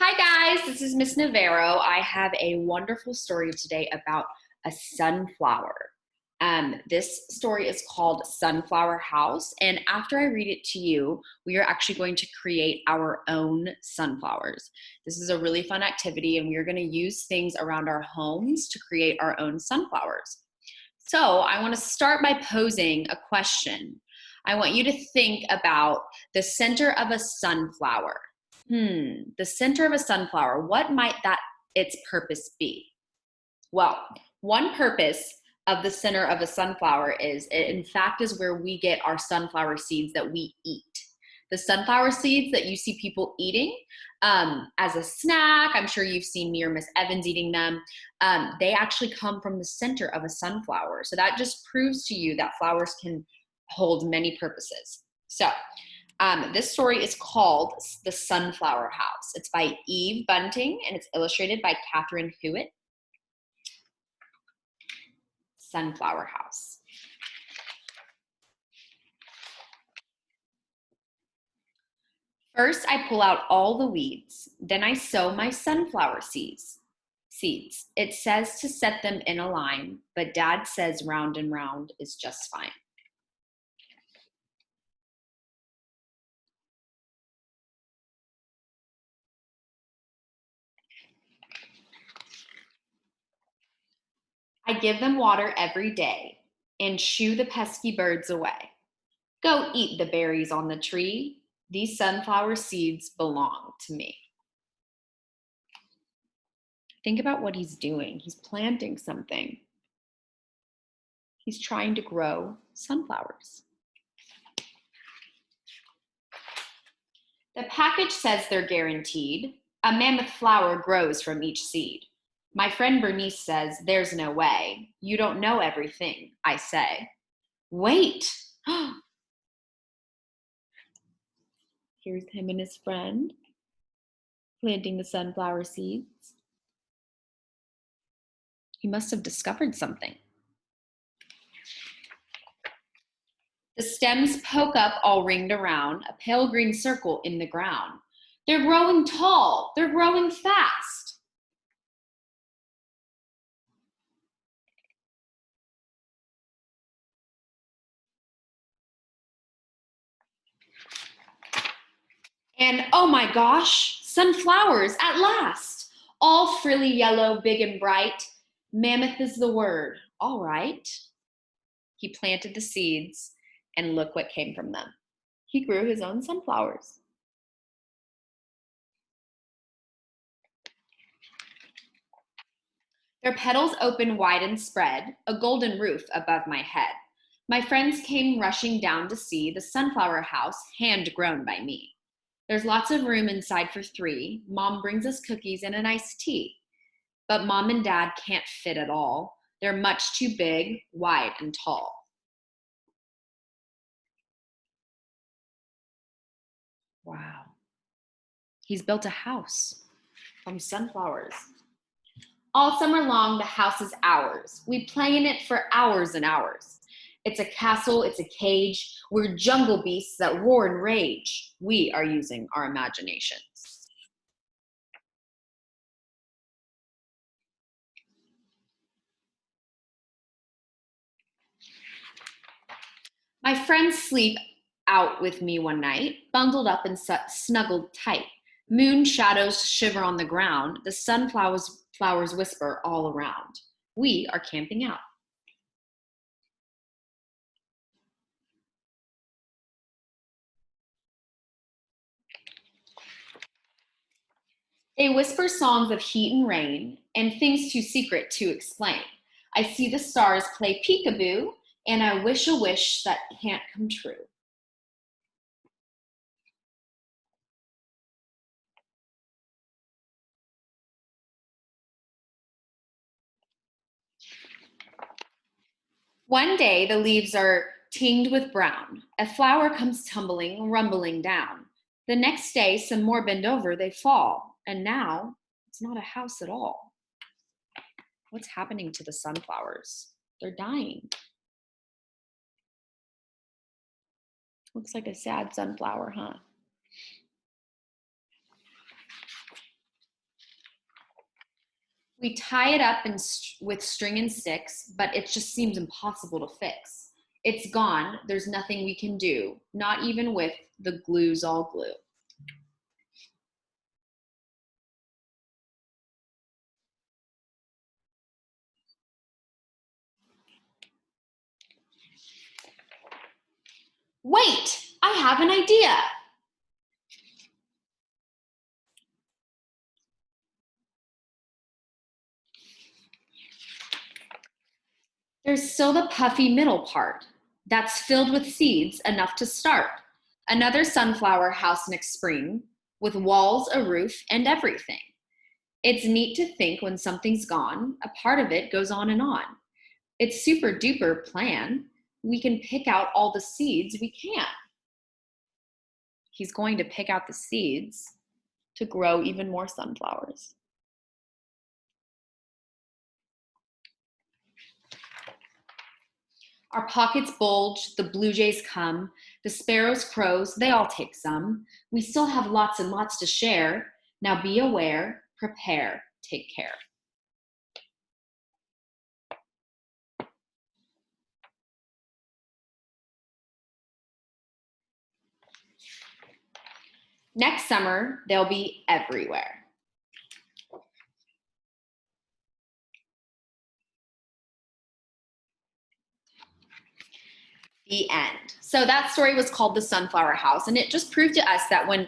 Hi guys, this is Miss Navarro. I have a wonderful story today about a sunflower. This story is called Sunflower House, and after I read it to you, we are actually going to create our own sunflowers. This is a really fun activity, and we are going to use things around our homes to create our own sunflowers. So I want to start by posing a question. I want you to think about the center of a sunflower. The center of a sunflower, what might that its purpose be? Well, one purpose of the center of a sunflower is it in fact is where we get our sunflower seeds that we eat. The sunflower seeds that you see people eating as a snack, I'm sure you've seen me or Miss Evans eating them, they actually come from the center of a sunflower. So that just proves to you that flowers can hold many purposes. So this story is called The Sunflower House. It's by Eve Bunting and it's illustrated by Catherine Hewitt. Sunflower House. First, I pull out all the weeds. Then I sow my sunflower seeds. It says to set them in a line, but Dad says round and round is just fine. I give them water every day and shoo the pesky birds away. Go eat the berries on the tree. These sunflower seeds belong to me. Think about what he's doing. He's planting something. He's trying to grow sunflowers. The package says they're guaranteed. A mammoth flower grows from each seed. My friend Bernice says, there's no way. You don't know everything, I say. Wait. Here's him and his friend planting the sunflower seeds. He must have discovered something. The stems poke up all ringed around, a pale green circle in the ground. They're growing tall. They're growing fast. And oh my gosh, sunflowers at last. All frilly yellow, big and bright. Mammoth is the word. All right. He planted the seeds, and look what came from them. He grew his own sunflowers. Their petals open wide and spread, a golden roof above my head. My friends came rushing down to see the sunflower house hand grown by me. There's lots of room inside for three. Mom brings us cookies and an iced tea. But Mom and Dad can't fit at all. They're much too big, wide, and tall. Wow. He's built a house from sunflowers. All summer long, the house is ours. We play in it for hours and hours. It's a castle, it's a cage. We're jungle beasts that roar and rage. We are using our imaginations. My friends sleep out with me one night, bundled up and snuggled tight. Moon shadows shiver on the ground. The sunflowers whisper all around. We are camping out. They whisper songs of heat and rain and things too secret to explain. I see the stars play peekaboo, and I wish a wish that can't come true. One day, the leaves are tinged with brown. A flower comes tumbling, rumbling down. The next day, some more bend over, they fall. And now, it's not a house at all. What's happening to the sunflowers? They're dying. Looks like a sad sunflower, huh? We tie it up with string and sticks, but it just seems impossible to fix. It's gone. There's nothing we can do, not even with the glue's all glue. Wait, I have an idea. There's still the puffy middle part that's filled with seeds enough to start. Another sunflower house next spring with walls, a roof, and everything. It's neat to think when something's gone, a part of it goes on and on. It's super duper plan. We can pick out all the seeds we can. He's going to pick out the seeds to grow even more sunflowers. Our pockets bulge, the blue jays come, the sparrows, crows, they all take some. We still have lots and lots to share. Now be aware, prepare, take care. Next summer, they'll be everywhere. The end. So that story was called The Sunflower House, and it just proved to us that when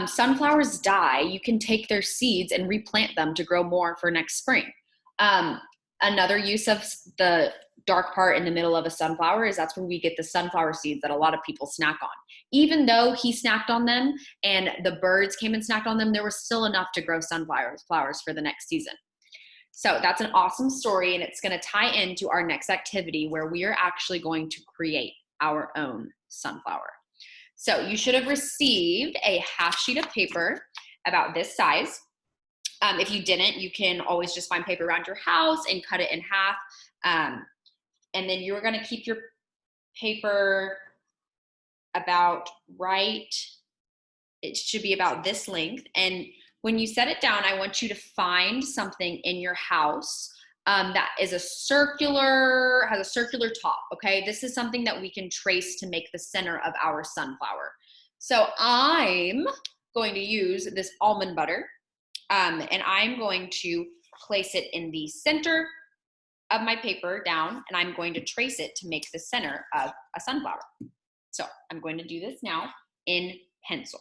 sunflowers die, you can take their seeds and replant them to grow more for next spring. Another use of the dark part in the middle of a sunflower is that's where we get the sunflower seeds that a lot of people snack on. Even though he snacked on them and the birds came and snacked on them, there was still enough to grow flowers for the next season. So that's an awesome story, and it's going to tie into our next activity where we are actually going to create our own sunflower. So you should have received a half sheet of paper about this size. If you didn't, you can always just find paper around your house and cut it in half. And then you're going to keep your paper about right. It should be about this length. And when you set it down, I want you to find something in your house that is has a circular top, okay? This is something that we can trace to make the center of our sunflower. So I'm going to use this almond butter, and I'm going to place it in the center of my paper down, and I'm going to trace it to make the center of a sunflower. So I'm going to do this now in pencil.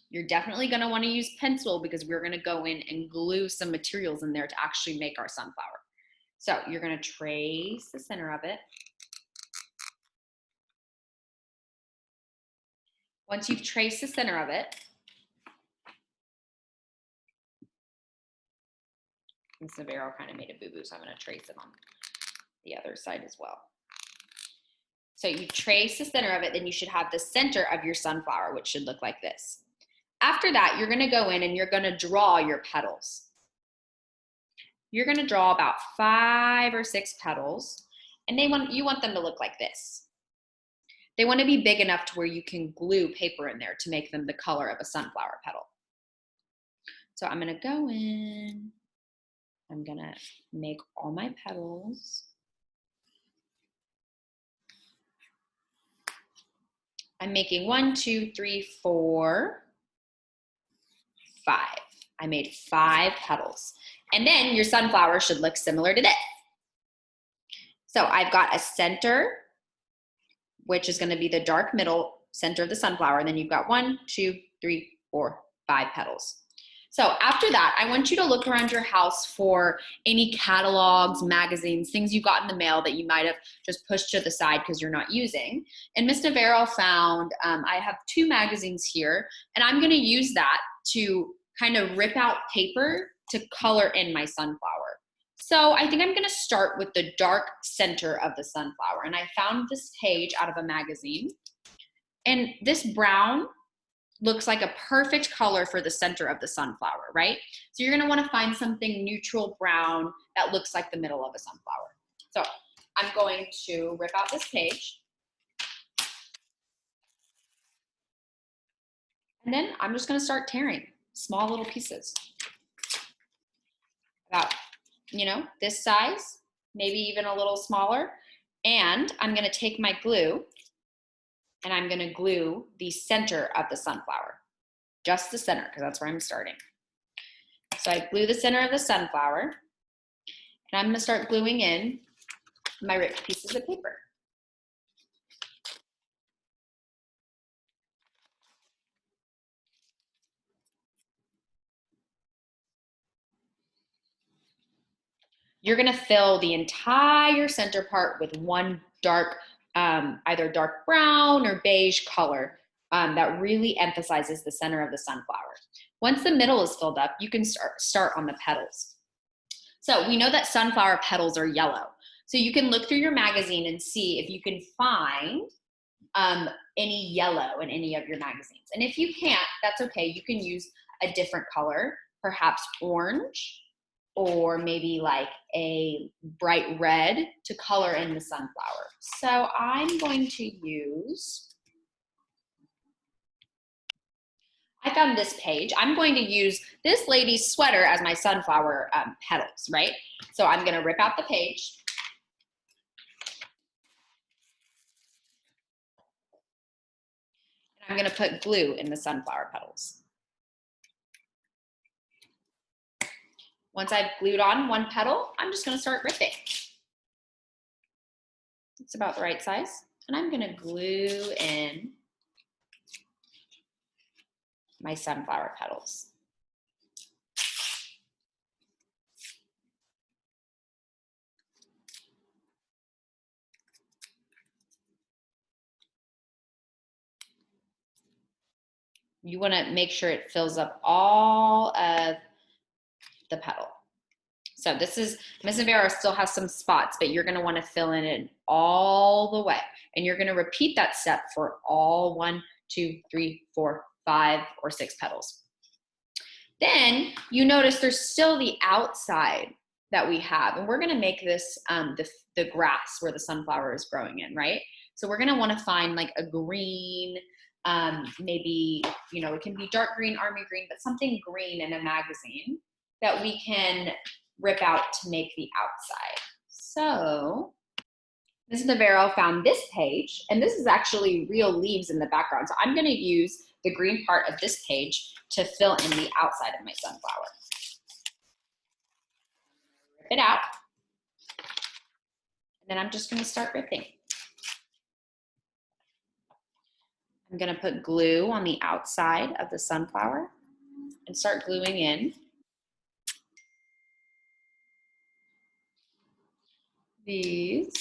You're definitely going to want to use pencil because we're going to go in and glue some materials in there to actually make our sunflower. So you're going to trace the center of it. Once you've traced the center of it, Ms. Navarro kind of made a boo-boo, so I'm going to trace it on the other side as well. So you trace the center of it, then you should have the center of your sunflower, which should look like this. After that, you're going to go in and you're going to draw your petals. You're going to draw about 5 or 6 petals, and you want them to look like this. They want to be big enough to where you can glue paper in there to make them the color of a sunflower petal. So I'm going to go in. I'm going to make all my petals. I'm making 1, 2, 3, 4, 5. I made 5 petals. And then your sunflower should look similar to this. So I've got a center, which is going to be the dark middle center of the sunflower. And then you've got 1, 2, 3, 4, 5 petals. So after that, I want you to look around your house for any catalogs, magazines, things you got in the mail that you might have just pushed to the side because you're not using. And Ms. Navarro found, I have 2 magazines here, and I'm going to use that to kind of rip out paper to color in my sunflower. So I think I'm going to start with the dark center of the sunflower. And I found this page out of a magazine. And this brown looks like a perfect color for the center of the sunflower, right? So you're going to want to find something neutral brown that looks like the middle of a sunflower. So I'm going to rip out this page. And then I'm just going to start tearing small little pieces. about, this size, maybe even a little smaller. And I'm gonna take my glue and I'm gonna glue the center of the sunflower, just the center, because that's where I'm starting. So I glue the center of the sunflower, and I'm gonna start gluing in my ripped pieces of paper. You're gonna fill the entire center part with one dark, either dark brown or beige color that really emphasizes the center of the sunflower. Once the middle is filled up, you can start on the petals. So we know that sunflower petals are yellow. So you can look through your magazine and see if you can find any yellow in any of your magazines. And if you can't, that's okay. You can use a different color, perhaps orange, or maybe like a bright red to color in the sunflower. So I'm going to use, I found this page. I'm going to use this lady's sweater as my sunflower petals, right? So I'm gonna rip out the page. And I'm gonna put glue in the sunflower petals. Once I've glued on one petal, I'm just gonna start ripping. It's about the right size. And I'm gonna glue in my sunflower petals. You wanna make sure it fills up all of the petal. So this is, Miss Navarro still has some spots, but you're gonna wanna fill in it all the way. And you're gonna repeat that step for all 1, 2, 3, 4, 5, or 6 petals. Then you notice there's still the outside that we have, and we're gonna make this the grass where the sunflower is growing in, right? So we're gonna wanna find like a green, maybe, it can be dark green, army green, but something green in a magazine that we can rip out to make the outside. So Ms. Navarro found this page, and this is actually real leaves in the background. So I'm gonna use the green part of this page to fill in the outside of my sunflower. Rip it out, and then I'm just gonna start ripping. I'm gonna put glue on the outside of the sunflower and start gluing in these.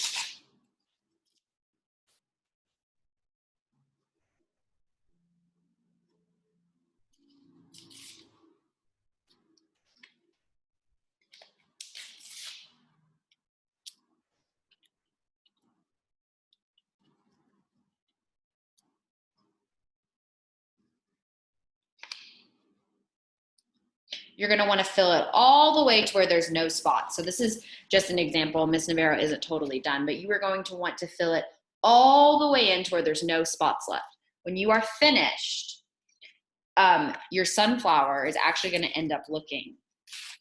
You're gonna wanna fill it all the way to where there's no spots. So this is just an example. Miss Navarro isn't totally done, but you are going to want to fill it all the way in to where there's no spots left. When you are finished, your sunflower is actually gonna end up looking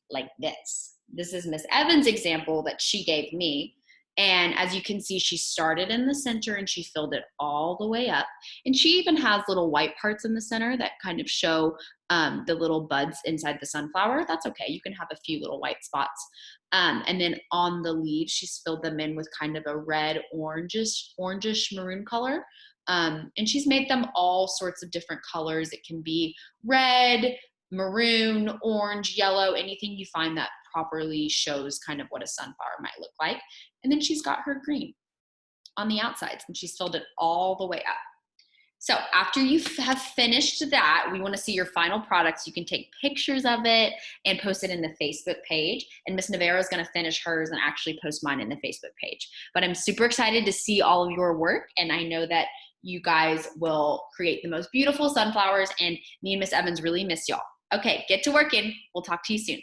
like this. This is Miss Evans' example that she gave me. And as you can see, she started in the center and she filled it all the way up. And she even has little white parts in the center that kind of show the little buds inside the sunflower. That's okay. You can have a few little white spots. And then on the leaves, she's filled them in with kind of a red, orangish maroon color. And she's made them all sorts of different colors. It can be red, maroon, orange, yellow, anything you find that properly shows kind of what a sunflower might look like. And then she's got her green on the outsides, and she's filled it all the way up. So after you have finished that, we want to see your final products. You can take pictures of it and post it in the Facebook page. And Miss Navarro is going to finish hers and actually post mine in the Facebook page. But I'm super excited to see all of your work, and I know that you guys will create the most beautiful sunflowers, and me and Miss Evans really miss y'all. Okay, get to working. We'll talk to you soon.